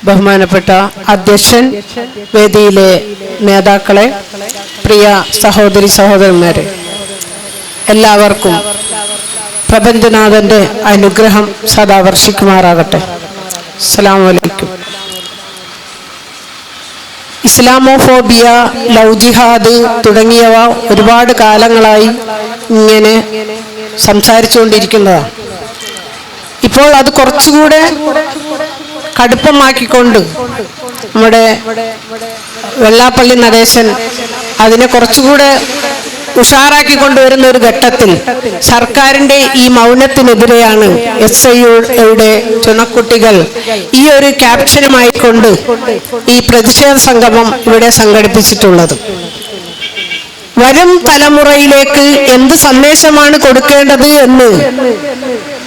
ബഹുമാനപ്പെട്ട അധ്യക്ഷൻ, വേദിയിലെ നേതാക്കളെ, പ്രിയ സഹോദരി സഹോദരന്മാരെ, എല്ലാവർക്കും പ്രപഞ്ചനാഥന്റെ അനുഗ്രഹം സദാ വർഷിക്കുമാറാകട്ടെ. അസ്സലാമു അലൈക്കും. ഇസ്ലാമോഫോബിയ, ലവ് ജിഹാദ് തുടങ്ങിയവ ഒരുപാട് കാലങ്ങളായി ഇങ്ങനെ സംസാരിച്ചുകൊണ്ടിരിക്കുന്നതാണ്. ഇപ്പോൾ അത് കുറച്ചുകൂടെ കടുപ്പമാക്കിക്കൊണ്ട് നമ്മുടെ വെള്ളാപ്പള്ളി നടേശൻ അതിനെ കുറച്ചുകൂടെ ഉഷാറാക്കി കൊണ്ടുവരുന്ന ഒരു ഘട്ടത്തിൽ സർക്കാരിന്റെ ഈ മൗനത്തിനെതിരെയാണ് SIUയുടെ ചുണക്കുട്ടികൾ ഈ ഒരു ക്യാപ്ഷനുമായി കൊണ്ട് ഈ പ്രതിഷേധ സംഗമം ഇവിടെ സംഘടിപ്പിച്ചിട്ടുള്ളത്. വരും തലമുറയിലേക്ക് എന്ത് സന്ദേശമാണ് കൊടുക്കേണ്ടത് എന്ന്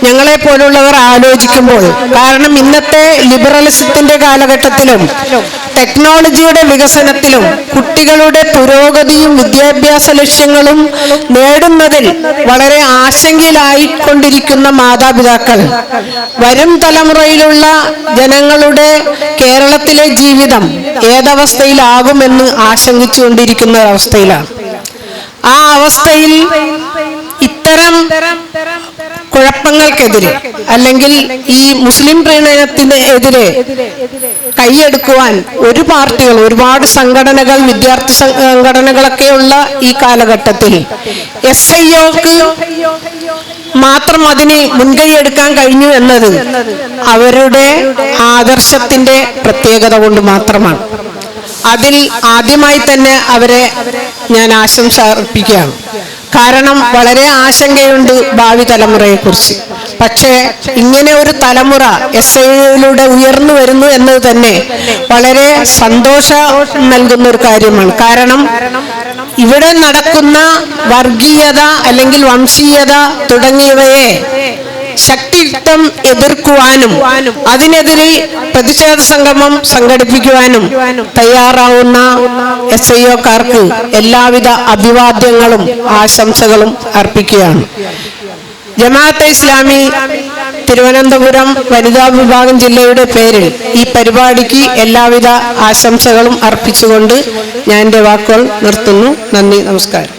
ഞങ്ങളെ പോലുള്ളവർ ആലോചിക്കുമ്പോൾ, കാരണം ഇന്നത്തെ ലിബറലിസത്തിന്റെ കാലഘട്ടത്തിലും ടെക്നോളജിയുടെ വികസനത്തിലും കുട്ടികളുടെ പുരോഗതിയും വിദ്യാഭ്യാസ ലക്ഷ്യങ്ങളും നേടുന്നതിൽ വളരെ ആശങ്കയിലായിക്കൊണ്ടിരിക്കുന്ന മാതാപിതാക്കൾ വരും തലമുറയിലുള്ള ജനങ്ങളുടെ കേരളത്തിലെ ജീവിതം ഏതവസ്ഥയിലാകുമെന്ന് ആശങ്കിച്ചുകൊണ്ടിരിക്കുന്ന ഒരവസ്ഥയിലാണ്. ആ അവസ്ഥയിൽ ഇത്തരം കുഴപ്പങ്ങൾക്കെതിരെ അല്ലെങ്കിൽ ഈ മുസ്ലിം പ്രീണനത്തിന് എതിരെ കൈയെടുക്കുവാൻ ഒരു പാർട്ടികൾ, ഒരുപാട് സംഘടനകൾ, വിദ്യാർത്ഥി സംഘടനകളൊക്കെയുള്ള ഈ കാലഘട്ടത്തിൽ SIOക്ക് മാത്രം അതിന് മുൻകൈ എടുക്കാൻ കഴിഞ്ഞു എന്നത് അവരുടെ ആദർശത്തിന്റെ പ്രത്യേകത കൊണ്ട് മാത്രമാണ്. അതിൽ ആദ്യമായി തന്നെ അവരെ ഞാൻ ആശംസ അർപ്പിക്കുകയാണ്. കാരണം വളരെ ആശങ്കയുണ്ട് ഭാവി തലമുറയെക്കുറിച്ച്. പക്ഷേ ഇങ്ങനെ ഒരു തലമുറ SIUയിലൂടെ ഉയർന്നു വരുന്നു എന്നത് തന്നെ വളരെ സന്തോഷം നൽകുന്ന ഒരു കാര്യമാണ്. കാരണം ഇവിടെ നടക്കുന്ന വർഗീയത അല്ലെങ്കിൽ വംശീയത തുടങ്ങിയവയെ ശക്തിയുക്തം എതിർക്കുവാനും അതിനെതിരെ പ്രതിഷേധ സംഗമം സംഘടിപ്പിക്കുവാനും തയ്യാറാവുന്ന SIOക്കാർക്ക് എല്ലാവിധ അഭിവാദ്യങ്ങളും ആശംസകളും അർപ്പിക്കുകയാണ്. ജമാഅത്തെ ഇസ്ലാമി തിരുവനന്തപുരം വനിതാ വിഭാഗം ജില്ലയുടെ പേരിൽ ഈ പരിപാടിക്ക് എല്ലാവിധ ആശംസകളും അർപ്പിച്ചുകൊണ്ട് ഞാൻ എൻ്റെ വാക്കുകൾ നിർത്തുന്നു. നന്ദി, നമസ്കാരം.